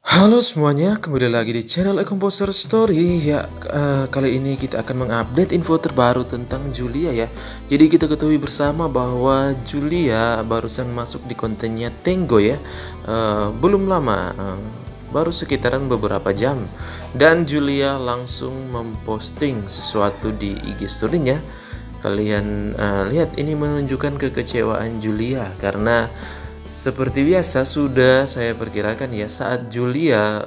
Halo semuanya, kembali lagi di channel A Composer Story. Ya, kali ini kita akan mengupdate info terbaru tentang Julia ya. Jadi kita ketahui bersama bahwa Julia barusan masuk di kontennya Tango ya. Belum lama, baru sekitaran beberapa jam. Dan Julia langsung memposting sesuatu di IG story-nya. Kalian lihat, ini menunjukkan kekecewaan Julia karena seperti biasa sudah saya perkirakan ya, saat Julia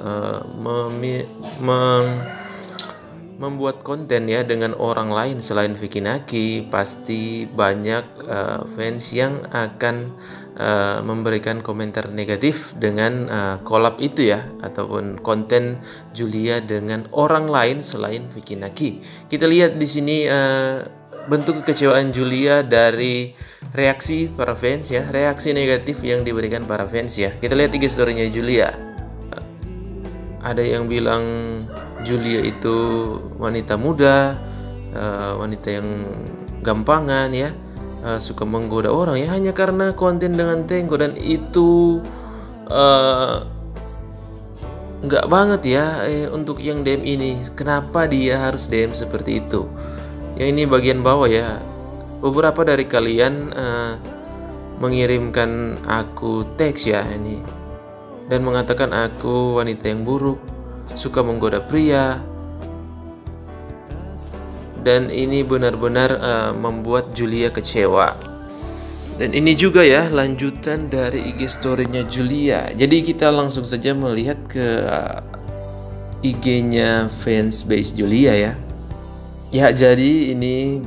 membuat konten ya dengan orang lain selain Vicky Naki, pasti banyak fans yang akan memberikan komentar negatif dengan collab itu ya, ataupun konten Julia dengan orang lain selain Vicky Naki. Kita lihat di sini bentuk kekecewaan Julia dari reaksi para fans ya, reaksi negatif yang diberikan para fans ya. Kita lihat IG story-nya Julia. Ada yang bilang Julia itu wanita muda, wanita yang gampangan ya, suka menggoda orang ya hanya karena konten dengan Tango, dan itu nggak banget ya untuk yang DM ini. Kenapa dia harus DM seperti itu? Yang ini bagian bawah ya. Beberapa dari kalian mengirimkan aku teks ya ini dan mengatakan aku wanita yang buruk, suka menggoda pria, dan ini benar-benar membuat Julia kecewa. Dan ini juga ya lanjutan dari IG story-nya Julia. Jadi kita langsung saja melihat ke IG-nya fansbase Julia ya. Ya, jadi ini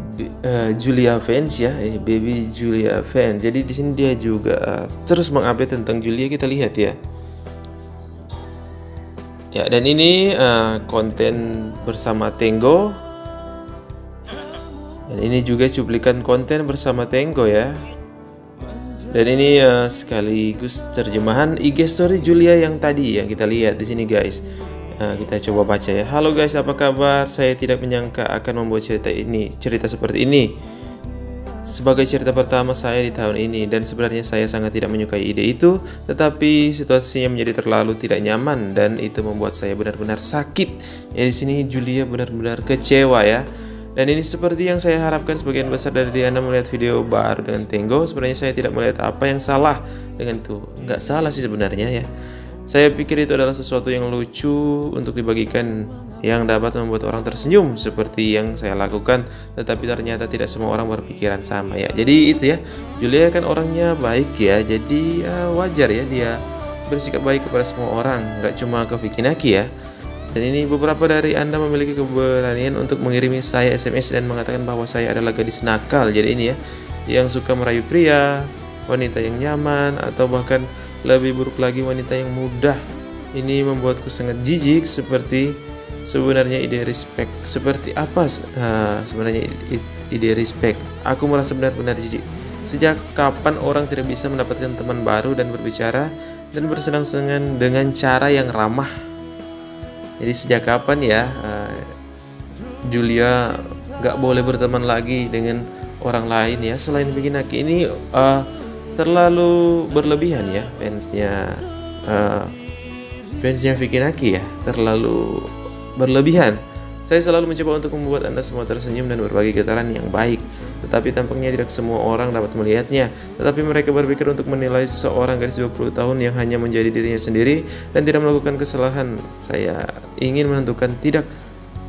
Julia fans ya, baby Julia fans. Jadi di sini dia juga terus mengupdate tentang Julia, kita lihat ya. Ya, dan ini konten bersama Tango. Dan ini juga cuplikan konten bersama Tango ya. Dan ini sekaligus terjemahan IG story Julia yang tadi yang kita lihat di sini guys. Kita coba baca ya. Halo guys, apa kabar? Saya tidak menyangka akan membuat cerita seperti ini sebagai cerita pertama saya di tahun ini, dan sebenarnya saya sangat tidak menyukai ide itu, tetapi situasinya menjadi terlalu tidak nyaman dan itu membuat saya benar-benar sakit. Ya, di sini Julia benar-benar kecewa ya. Dan ini seperti yang saya harapkan, sebagian besar dari Anda melihat video baru dengan Tango. Sebenarnya saya tidak melihat apa yang salah dengan itu. Nggak salah sih sebenarnya ya. Saya pikir itu adalah sesuatu yang lucu untuk dibagikan, yang dapat membuat orang tersenyum seperti yang saya lakukan. Tetapi ternyata tidak semua orang berpikiran sama ya. Jadi itu ya, Julia kan orangnya baik ya. Jadi wajar ya dia bersikap baik kepada semua orang, nggak cuma ke Vicky Naki ya. Dan ini beberapa dari Anda memiliki keberanian untuk mengirimi saya SMS dan mengatakan bahwa saya adalah gadis nakal. Jadi ini ya, yang suka merayu pria, wanita yang nyaman, atau bahkan lebih buruk lagi wanita yang mudah. Ini membuatku sangat jijik. Seperti sebenarnya ide respect seperti apa sebenarnya ide respect? Aku merasa benar-benar jijik. Sejak kapan orang tidak bisa mendapatkan teman baru dan berbicara dan bersenang-senang dengan cara yang ramah? Jadi sejak kapan ya Julia gak boleh berteman lagi dengan orang lain ya selain Vicky Naki? Ini terlalu berlebihan ya fansnya Vicky Naki ya, terlalu berlebihan. Saya selalu mencoba untuk membuat Anda semua tersenyum dan berbagi getaran yang baik, tetapi tampaknya tidak semua orang dapat melihatnya. Tetapi mereka berpikir untuk menilai seorang gadis 20 tahun yang hanya menjadi dirinya sendiri dan tidak melakukan kesalahan. Saya ingin menentukan tidak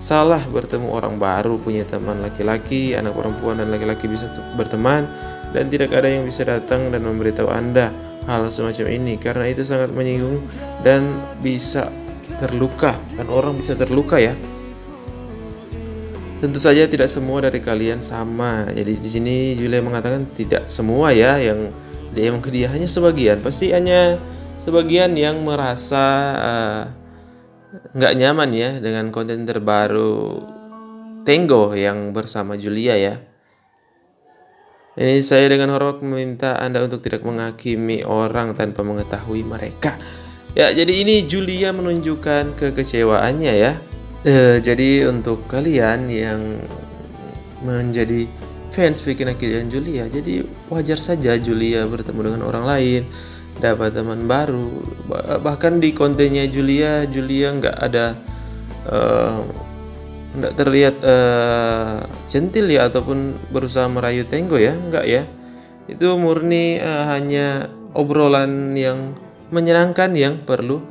salah bertemu orang baru, punya teman laki-laki, anak perempuan dan laki-laki bisa berteman, dan tidak ada yang bisa datang dan memberitahu Anda hal semacam ini, karena itu sangat menyinggung dan bisa terluka, dan orang bisa terluka ya. Tentu saja tidak semua dari kalian sama. Jadi di sini Julia mengatakan tidak semua ya yang DM ke dia, hanya sebagian. Pasti hanya sebagian yang merasa nggak nyaman ya dengan konten terbaru Tango yang bersama Julia ya. Ini saya dengan hormat meminta Anda untuk tidak menghakimi orang tanpa mengetahui mereka. Ya, jadi ini Julia menunjukkan kekecewaannya ya. Jadi untuk kalian yang menjadi fans Vicky Naki dan Julia, jadi wajar saja Julia bertemu dengan orang lain dapat teman baru. Bahkan di kontennya Julia nggak ada nggak terlihat centil ya ataupun berusaha merayu Tenggo ya, nggak ya. Itu murni hanya obrolan yang menyenangkan yang perlu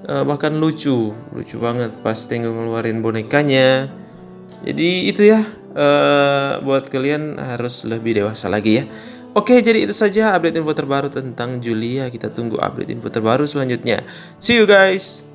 bahkan lucu banget pas Tenggo ngeluarin bonekanya. Jadi itu ya, buat kalian harus lebih dewasa lagi ya. Oke, jadi itu saja update info terbaru tentang Julia. Kita tunggu update info terbaru selanjutnya. See you guys.